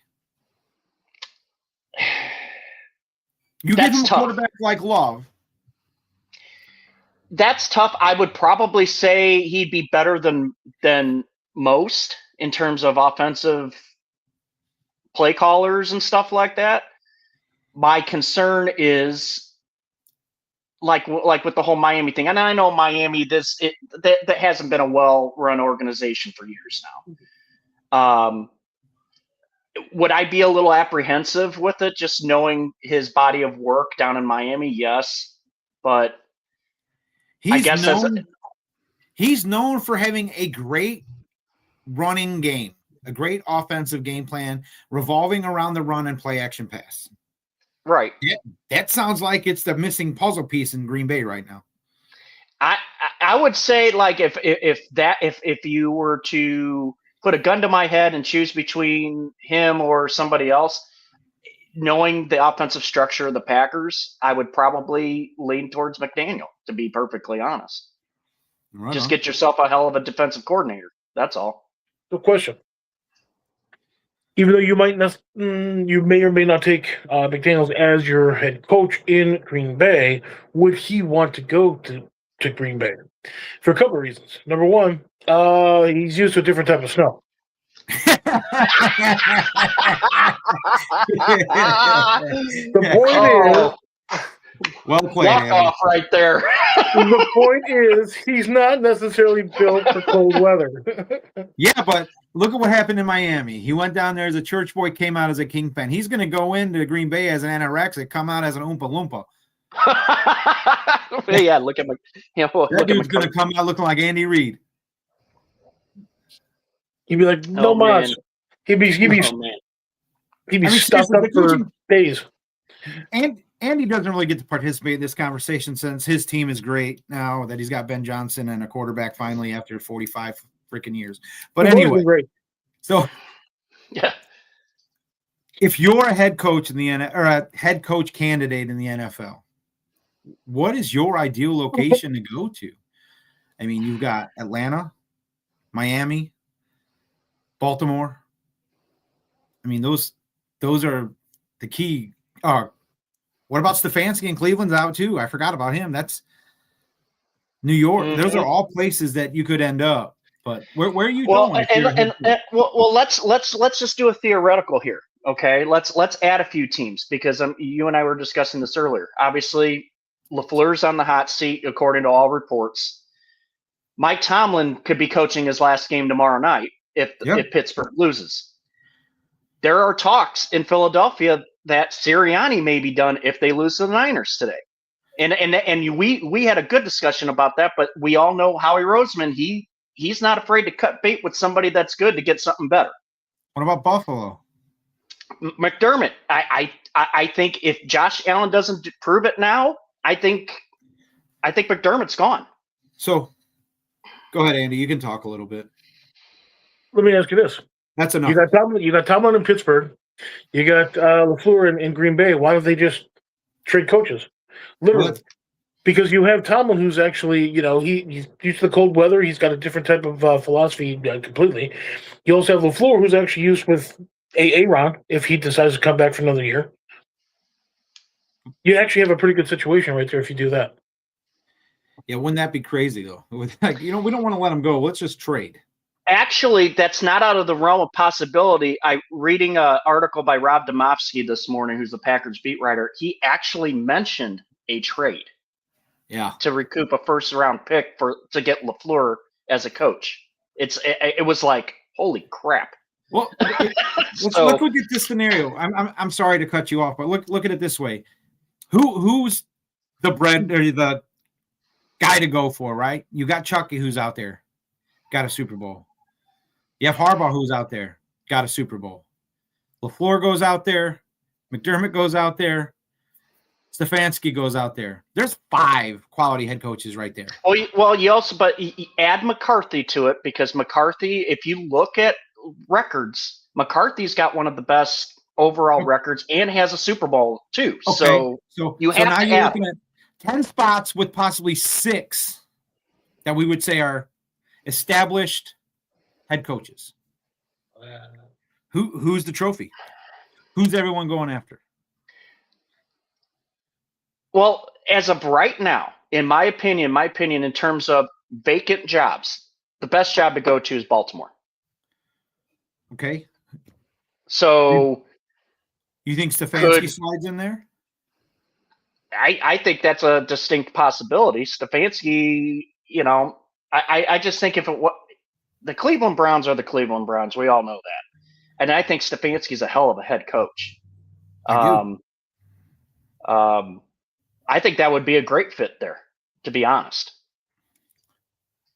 You give him a quarterback like Love. That's tough. I would probably say he'd be better than most in terms of offensive play callers and stuff like that. My concern is like with the whole Miami thing. And I know Miami, that hasn't been a well-run organization for years now. Would I be a little apprehensive with it, just knowing his body of work down in Miami? Yes, but he's known for having a great running game, a great offensive game plan revolving around the run and play action pass. Right. That sounds like it's the missing puzzle piece in Green Bay right now. I would say, like, if you were to put a gun to my head and choose between him or somebody else, knowing the offensive structure of the Packers, I would probably lean towards McDaniel, to be perfectly honest. Right. Just get yourself a hell of a defensive coordinator. That's all. No question. Even though you may or may not take McDaniels as your head coach in Green Bay, would he want to go to Green Bay? For a couple of reasons. Number one, he's used to a different type of snow. The point is, well played, walk off right there. The point is, he's not necessarily built for cold weather. Yeah, but look at what happened in Miami. He went down there as a church boy, came out as a kingpin. He's going to go into Green Bay as an anorexic, come out as an Oompa Loompa. Yeah, look at my. That dude's going to come out looking like Andy Reid. He'd be like, no mas. He'd be stuffed up for days. And Andy doesn't really get to participate in this conversation since his team is great now that he's got Ben Johnson and a quarterback finally after 45 freaking years. But anyway, so yeah, if you're a head coach in the or a head coach candidate in the NFL, what is your ideal location to go to? I mean, you've got Atlanta, Miami, Baltimore. I mean, those are the key. What about Stefanski in Cleveland's out too? I forgot about him. That's New York. Mm-hmm. Those are all places that you could end up. But where are you going? Well, let's just do a theoretical here. Okay, let's add a few teams because you and I were discussing this earlier. Obviously, LaFleur's on the hot seat according to all reports. Mike Tomlin could be coaching his last game tomorrow night if Pittsburgh loses. There are talks in Philadelphia that Sirianni may be done if they lose to the Niners today. And we had a good discussion about that, but we all know Howie Roseman, he's not afraid to cut bait with somebody that's good to get something better. What about Buffalo? McDermott. I think if Josh Allen doesn't prove it now, I think McDermott's gone. So go ahead, Andy. You can talk a little bit. Let me ask you this. That's enough. You got Tomlin in Pittsburgh. You got LaFleur in Green Bay. Why don't they just trade coaches? Literally. What? Because you have Tomlin, who's actually, he's used to the cold weather. He's got a different type of philosophy completely. You also have LaFleur, who's actually used with Aaron if he decides to come back for another year. You actually have a pretty good situation right there if you do that. Yeah, wouldn't that be crazy though? Like, we don't want to let him go. Let's just trade. Actually, that's not out of the realm of possibility. I reading an article by Rob Domofsky this morning, who's the Packers beat writer. He actually mentioned a trade. Yeah, to recoup a first-round pick to get LaFleur as a coach. It was like, holy crap. Well, let's look at this scenario. I'm sorry to cut you off, but look at it this way. Who's the guy to go for, right? You got Chucky, who's out there, got a Super Bowl. You have Harbaugh, who's out there, got a Super Bowl. LaFleur goes out there. McDermott goes out there. Stefanski goes out there. There's 5 quality head coaches right there. Well, you add McCarthy to it, because McCarthy, if you look at records, McCarthy's got one of the best overall records and has a Super Bowl too. Okay. So you have now to you're add looking at 10 spots with possibly 6 that we would say are established head coaches. Who's the trophy? Who's everyone going after? Well, as of right now, in my opinion, in terms of vacant jobs, the best job to go to is Baltimore. Okay. So you think Stefanski slides in there? I think that's a distinct possibility. Stefanski, I just think the Cleveland Browns are the Cleveland Browns. We all know that. And I think Stefanski's a hell of a head coach. I think that would be a great fit there, to be honest.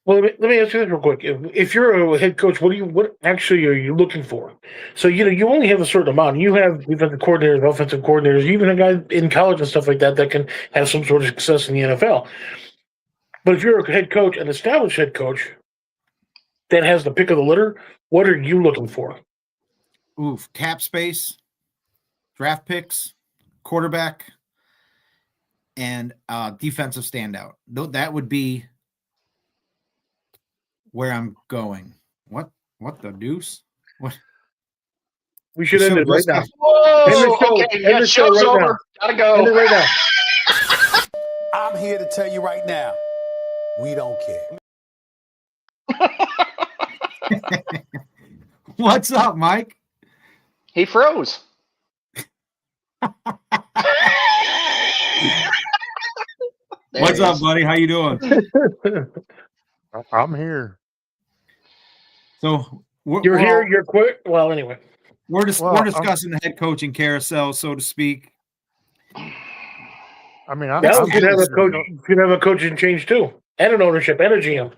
Well, let me ask you this real quick. If you're a head coach, what actually are you looking for? So, you only have a certain amount. You have defensive coordinators, offensive coordinators, even a guy in college and stuff like that can have some sort of success in the NFL. But if you're a head coach, an established head coach that has the pick of the litter, what are you looking for? Cap space, draft picks, quarterback, and defensive standout. That would be where I'm going. What the deuce? What? We should end it right now. Whoa! Okay, show's over. Gotta go. End it right now. I'm here to tell you right now, we don't care. What's up, Mike? He froze. What's up, buddy? How you doing? I'm here. So you're here. You're quick. Well, anyway, we're discussing the head coaching carousel, so to speak. I mean, you could have a coach. You could have a coaching change too, and an ownership, and a GM.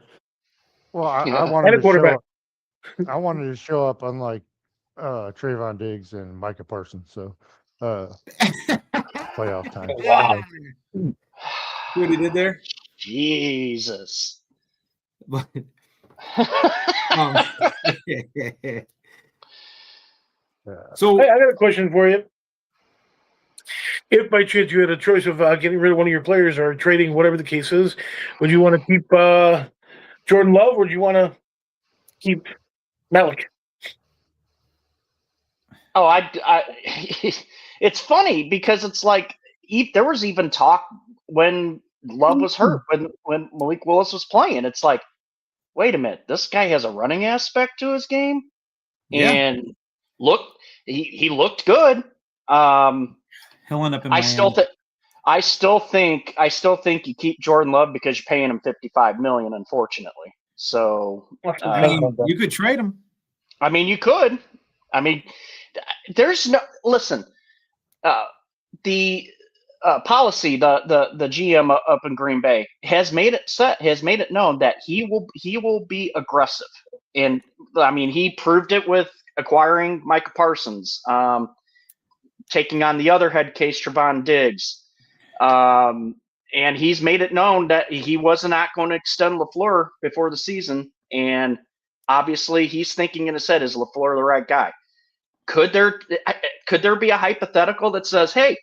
Well, I wanted to show up unlike Trayvon Diggs and Micah Parsons. So playoff time. Wow. See what he did there? Jesus. So I got a question for you. If by chance you had a choice of getting rid of one of your players or trading, whatever the case is, would you want to keep Jordan Love or do you want to keep Malik? Oh, it's funny because it's like there was even talk when Love was hurt, when Malik Willis was playing. It's like, wait a minute, this guy has a running aspect to his game, and he looked good. He'll end up in Miami. I still think you keep Jordan Love because you're paying him $55 million, unfortunately. So you could trade him. I mean, you could. I mean, there's no listen. The policy, the GM up in Green Bay has made it known that he will be aggressive, and I mean he proved it with acquiring Micah Parsons, taking on the other head case Trevon Diggs, and he's made it known that he was not going to extend LaFleur before the season, and obviously he's thinking in his head, is LaFleur the right guy? Could there be a hypothetical that says, hey,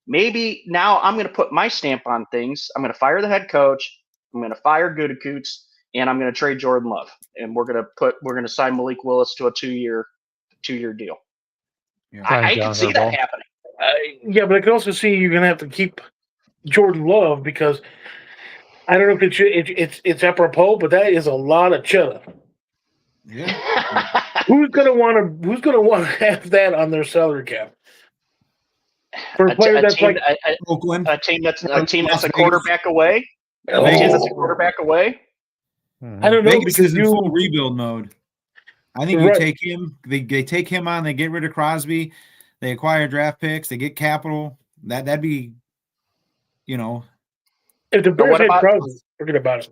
maybe now I'm going to put my stamp on things. I'm going to fire the head coach. I'm going to fire Gutekunst, and I'm going to trade Jordan Love. And we're going to sign Malik Willis to a two-year deal. Yeah. I can see that happening. Yeah, but I can also see you're going to have to keep Jordan Love because I don't know if it's apropos, but that is a lot of cheddar. Yeah. Who's gonna want to have that on their salary cap? For a player that's like Oakland. a team that's Las a Vegas. quarterback away. Oh. A team that's a quarterback away. I don't know Vegas because is in full rebuild mode. I think you take him. They take him on. They get rid of Crosby. They acquire draft picks. They get capital. That'd be, if the Bears had Crosby, forget about it.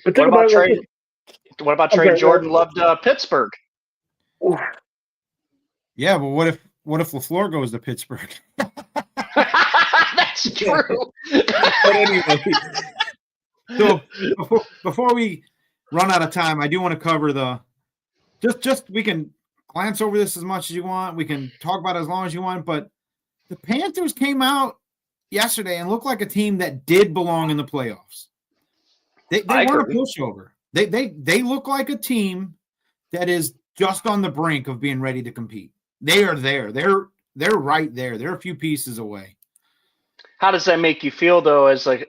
But think about trade. What about trading Jordan Love to Pittsburgh? Yeah, but what if LaFleur goes to Pittsburgh? That's true. But anyway, so before we run out of time, I do want to cover just we can glance over this as much as you want. We can talk about it as long as you want, but the Panthers came out yesterday and looked like a team that did belong in the playoffs. They weren't a pushover. They look like a team that is just on the brink of being ready to compete. They are there. They're right there. They're a few pieces away. How does that make you feel, though, as a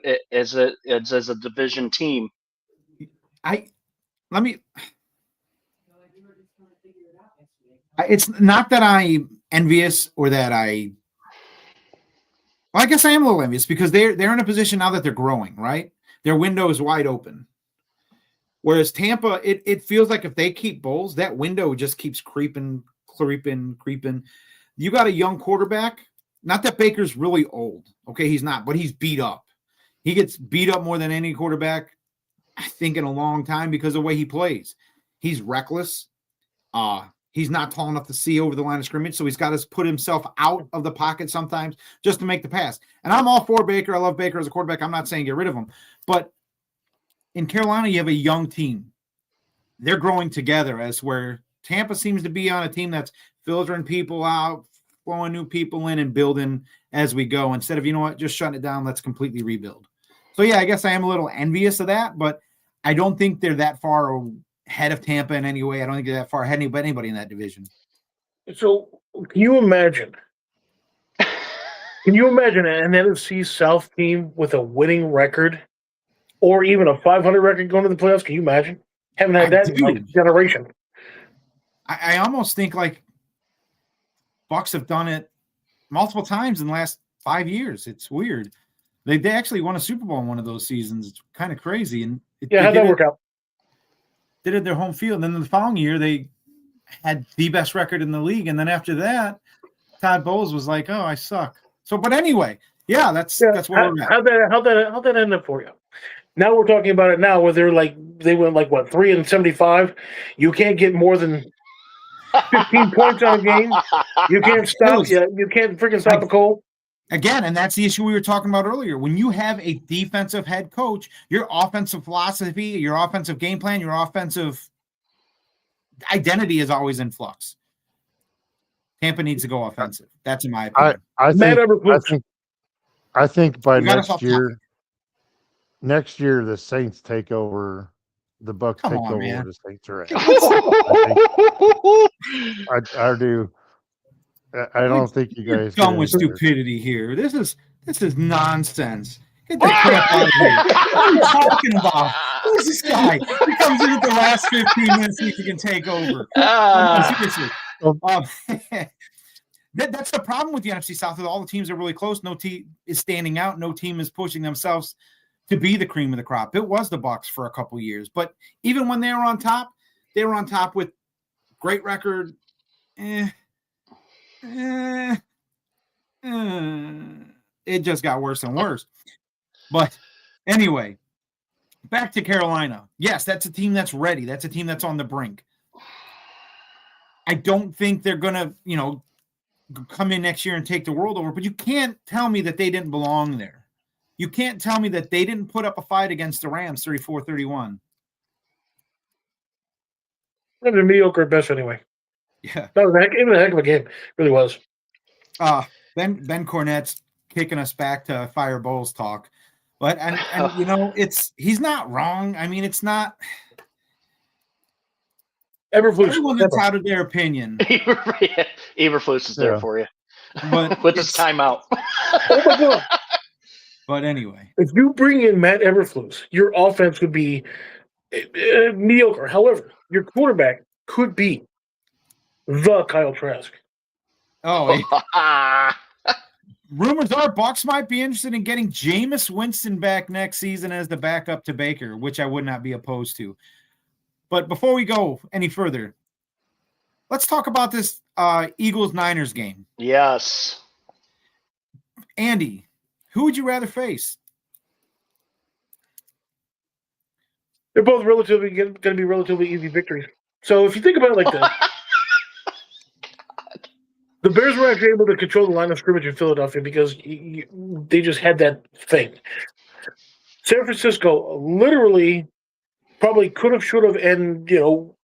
division team? It's not that I'm envious or that I guess I am a little envious because they're in a position now that they're growing, right? Their window is wide open. Whereas Tampa, it feels like if they keep Bowles, that window just keeps creeping. You got a young quarterback. Not that Baker's really old. Okay, he's not, but he's beat up. He gets beat up more than any quarterback, I think, in a long time because of the way he plays. He's reckless. He's not tall enough to see over the line of scrimmage, so he's got to put himself out of the pocket sometimes just to make the pass. And I'm all for Baker. I love Baker as a quarterback. I'm not saying get rid of him. But in Carolina, you have a young team. They're growing together as where Tampa seems to be on a team that's filtering people out, flowing new people in, and building as we go. Instead of, just shutting it down, let's completely rebuild. So, yeah, I guess I am a little envious of that, but I don't think they're that far ahead of Tampa in any way. I don't think they're that far ahead of anybody in that division. So, can you imagine an NFC South team with a winning record or even a 500 record going to the playoffs? Can you imagine? Haven't had that in like a generation. I almost think like Bucks have done it multiple times in the last 5 years. It's weird. They actually won a Super Bowl in one of those seasons. It's kind of crazy. And how'd that work out? Did it at their home field. And then the following year, they had the best record in the league. And then after that, Todd Bowles was like, "Oh, I suck." So, but anyway, that's what we're at. How'd that end up for you? Now we're talking about it now where they went 3-75. You can't get more than 15 points on a game. You can't stop. You can't freaking stop a goal. Again, and that's the issue we were talking about earlier. When you have a defensive head coach, your offensive philosophy, your offensive game plan, your offensive identity is always in flux. Tampa needs to go offensive. That's in my opinion. I think by next year the Saints take over. The Bucks take over. Man. The Saints are out. I do. I don't think you guys done with stupidity here. This is nonsense. Get the crap out of here. What are you talking about? Who's this guy? He comes in at the last 15 minutes so he can take over. Seriously. That's the problem with the NFC South. All the teams are really close. No team is standing out. No team is pushing themselves to be the cream of the crop. It was the Bucs for a couple years. But even when they were on top with great record. It just got worse and worse. But anyway, back to Carolina. Yes, that's a team that's ready. That's a team that's on the brink. I don't think they're going to, come in next year and take the world over, but you can't tell me that they didn't belong there. You can't tell me that they didn't put up a fight against the Rams 34-31. It was a mediocre at best anyway. Yeah. That was a heck of a game. It really was. Ben Cornett's kicking us back to Fire Bowls talk. But and he's not wrong. I mean, it's not everyone that's out of their opinion. Eberflus is there for you. But with his timeout. But anyway, If you bring in Matt Eberflus, your offense would be mediocre. However, your quarterback could be the Kyle Trask. oh, rumors are Bucks might be interested in getting Jameis Winston back next season as the backup to Baker, which I would not be opposed to. But before we go any further, let's talk about this Eagles-Niners game. Yes. Andy, who would you rather face? They're both relatively going to be relatively easy victories. So if you think about it like this, the Bears were actually able to control the line of scrimmage in Philadelphia because they just had that thing. San Francisco literally probably could have, should have, and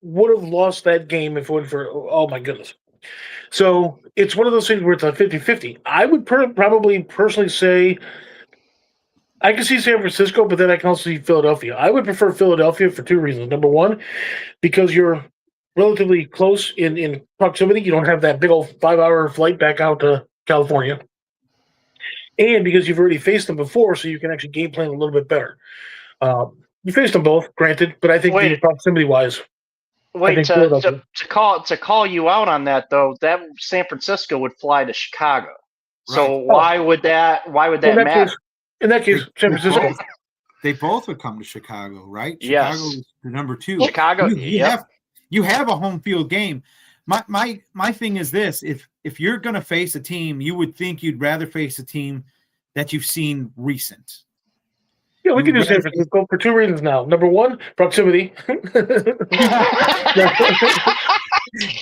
would have lost that game if it wasn't for, oh my goodness. So it's one of those things where it's a 50-50. I would probably personally say I can see San Francisco, but then I can also see Philadelphia. I would prefer Philadelphia for two reasons. Number one, because you're relatively close in proximity. You don't have that big old 5-hour flight back out to California. And because you've already faced them before, so you can actually game plan a little bit better. You faced them both, granted, but I think proximity-wise. Wait, to call you out on that, though, that San Francisco would fly to Chicago. Right. So why would that matter? In that case, San Francisco. They both would come to Chicago, right? Yes. Chicago's the number 2. Chicago, you have a home field game. My thing is this: if you're going to face a team, you would think you'd rather face a team that you've seen recent. Yeah, we can do San Francisco for two reasons now. Number one, proximity.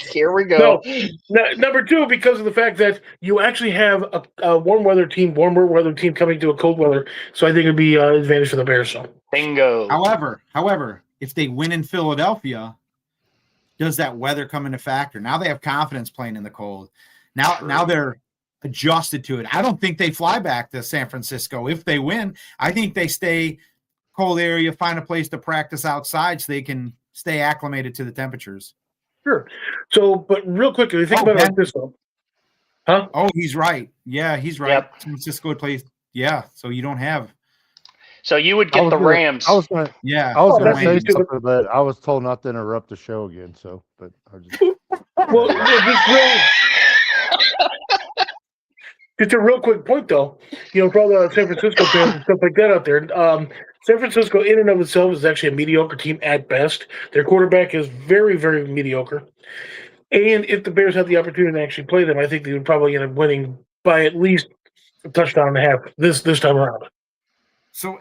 Here we go. No, number two, because of the fact that you actually have a warmer weather team coming to a cold weather. So I think it'd be an advantage for the Bears. So bingo. However, if they win in Philadelphia, does that weather come into factor? Now they have confidence playing in the cold. Now they're adjusted to it. I don't think they fly back to San Francisco if they win. I think they stay cold area, find a place to practice outside so they can stay acclimated to the temperatures. Sure. So, but real quickly, think about it like this, though. Huh? Oh, he's right. Yeah, he's right. Yep. San Francisco would play. Yeah, so you don't have. So you would get the Rams. I was going to say something, but I was told not to interrupt the show again. So, but I just. Just a real quick point, though. For all the San Francisco fans and stuff like that out there, San Francisco in and of itself is actually a mediocre team at best. Their quarterback is very, very mediocre. And if the Bears had the opportunity to actually play them, I think they would probably end up winning by at least a touchdown and a half this time around. So,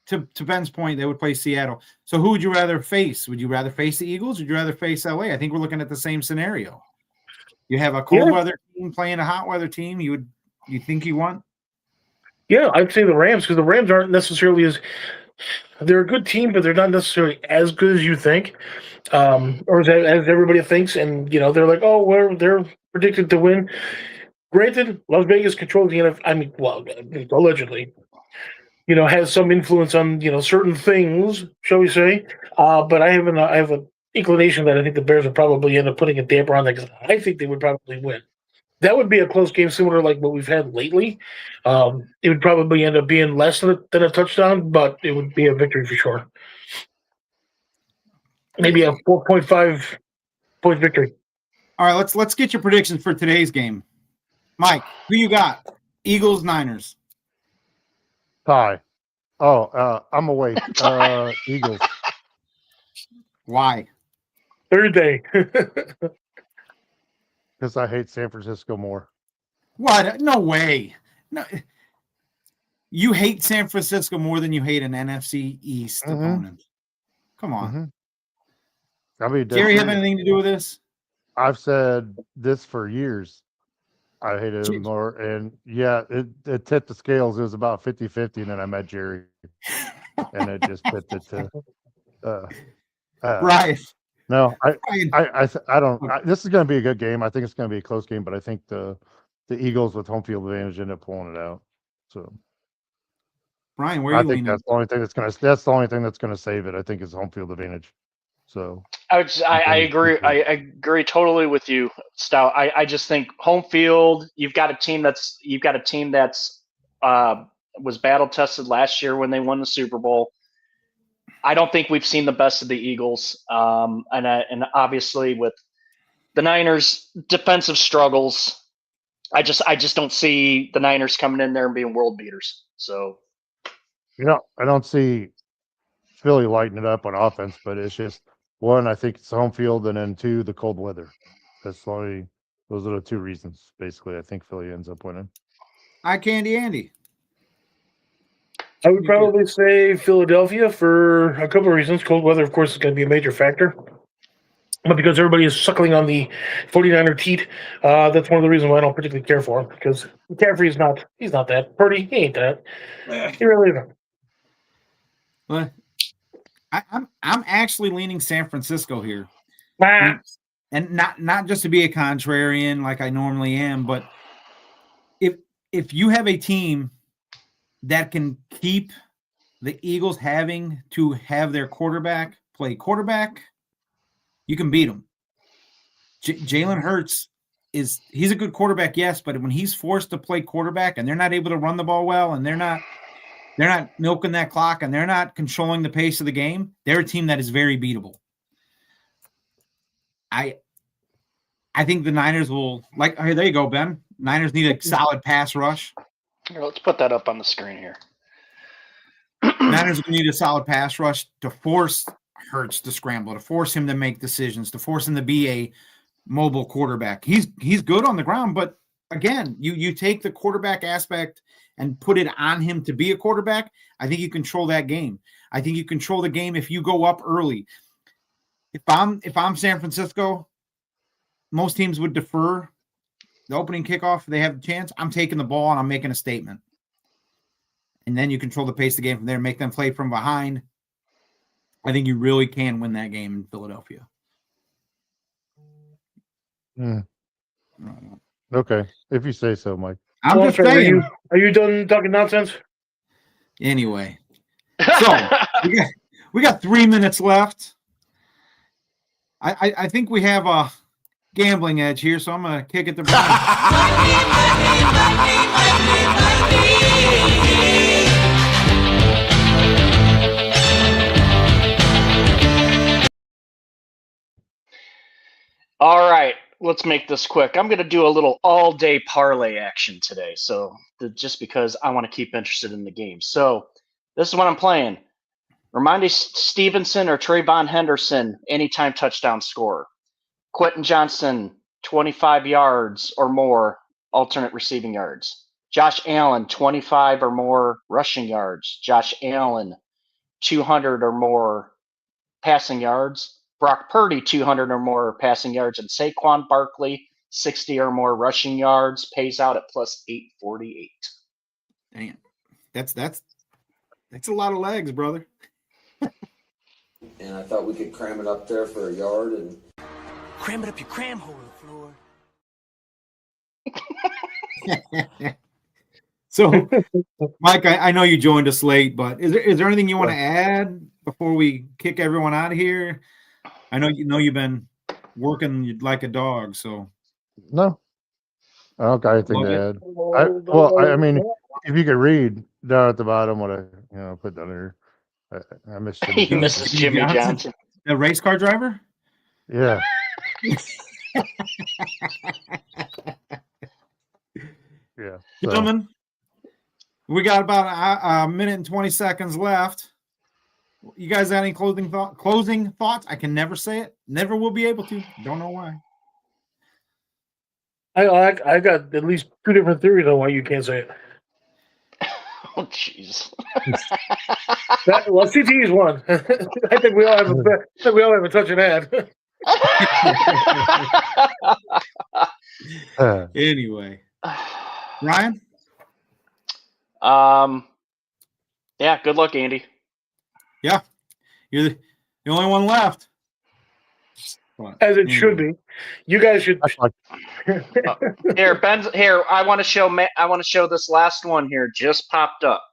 to Ben's point, they would play Seattle. So who would you rather face? Would you rather face the Eagles or would you rather face LA? I think we're looking at the same scenario. You have a cold weather team playing a hot weather team. You think you want? Yeah, I'd say the Rams, because the Rams aren't necessarily they're a good team, but they're not necessarily as good as you think, or as everybody thinks. And they're like, they're predicted to win. Granted, Las Vegas controls the NFL. I mean, well, allegedly, has some influence on certain things, shall we say? But I have an inclination that I think the Bears would probably end up putting a damper on that because I think they would probably win. That would be a close game, similar to like what we've had lately. It would probably end up being less than a touchdown, but it would be a victory for sure. Maybe a 4.5 point victory. All right, let's get your predictions for today's game. Mike, who you got? Eagles, Niners. Tie. I'm awake. Eagles. Why? Thursday. Because I hate San Francisco more. What? No way. No. You hate San Francisco more than you hate an NFC East opponent. Come on. I mean, Gary have anything to do with this? I've said this for years. I hated him more. And yeah, it tipped the scales. It was about 50-50. And then I met Jerry. And it just tipped it to right. No, I don't. This is going to be a good game. I think it's going to be a close game, but I think the Eagles with home field advantage end up pulling it out. So, Brian, where are you leaning? That's the only thing that's going to save it. I think is home field advantage. So, I agree. I agree totally with you, Stout. I just think home field. You've got a team that's was battle tested last year when they won the Super Bowl. I don't think we've seen the best of the Eagles, and obviously with the Niners' defensive struggles, I just don't see the Niners coming in there and being world beaters. So, I don't see Philly lighting it up on offense, but it's just one, I think it's home field, and then two, the cold weather. Those are the two reasons, basically. I think Philly ends up winning. Eye candy Andy. I would probably say Philadelphia for a couple of reasons. Cold weather, of course, is going to be a major factor. But because everybody is suckling on the 49er teat, that's one of the reasons why I don't particularly care for him. Because McCaffrey is he's not that. Purdy, he ain't that. He really isn't. Well, I'm actually leaning San Francisco here. And not just to be a contrarian like I normally am, but if you have a team that can keep the Eagles having to have their quarterback play quarterback, you can beat them. Jalen Hurts he's a good quarterback, yes, but when he's forced to play quarterback and they're not able to run the ball well and they're not milking that clock and they're not controlling the pace of the game, they're a team that is very beatable. I think the Niners will hey, there you go, Ben. Niners need a solid pass rush. Here, let's put that up on the screen here. Niners need a solid pass rush to force Hurts to scramble, to force him to make decisions, to force him to be a mobile quarterback. He's good on the ground, but again, you take the quarterback aspect and put it on him to be a quarterback. I think you control that game. I think you control the game if you go up early. If I'm San Francisco, most teams would defer the opening kickoff. If they have a chance, I'm taking the ball and I'm making a statement. And then you control the pace of the game from there, make them play from behind. I think you really can win that game in Philadelphia. Okay, if you say so, Mike. I'm just saying. Are you done talking nonsense? Anyway, so we got 3 minutes left. I think we have a gambling edge here, so I'm gonna kick it to Brian. All right, let's make this quick. I'm going to do a little all-day parlay action today, just because I want to keep interested in the game. So this is what I'm playing. Ramondre Stevenson or Trayvon Henderson, anytime touchdown scorer. Quentin Johnson, 25 yards or more, alternate receiving yards. Josh Allen, 25 or more rushing yards. Josh Allen, 200 or more passing yards. Brock Purdy, 200 or more passing yards. And Saquon Barkley, 60 or more rushing yards, pays out at plus 848. Damn. That's a lot of legs, brother. And I thought we could cram it up there for a yard and Cram it up your cram hole, Floyd. So, Mike, I know you joined us late, but is there anything you want to add before we kick everyone out of here? I know you've been working like a dog, so No, I don't got anything to add. I mean, if you could read down at the bottom what I put down here. I missed Jimmy He misses Jimmy Johnson. The race car driver? Yeah. Yeah. Gentlemen, we got about a minute and 20 seconds left. You guys have any closing thoughts? I can never say it. Never will be able to. Don't know why. I got at least two different theories on why you can't say it. Oh, jeez. CT is one. I think we all have a touch of that. Anyway, Ryan. Yeah. Good luck, Andy. Yeah, you're the only one left. As it should be. You guys should. Here, Ben's here. I want to show this last one here. Just popped up.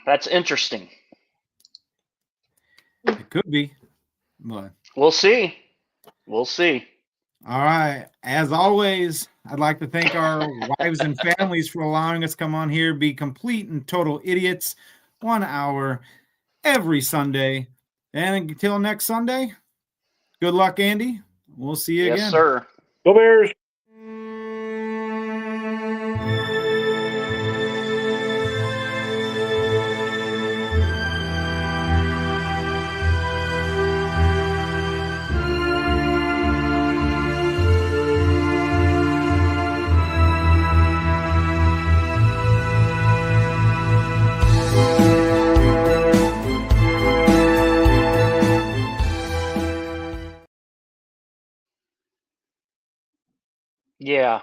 That's interesting. It could be, but we'll see. We'll see. All right. As always, I'd like to thank our wives and families for allowing us to come on here, be complete and total idiots, 1 hour every Sunday. And until next Sunday, good luck, Andy. We'll see you again. Yes, sir. Go Bears. Yeah,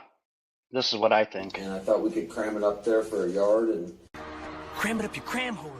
this is what I think. And I thought we could cram it up there for a yard and Cram it up your cram hole.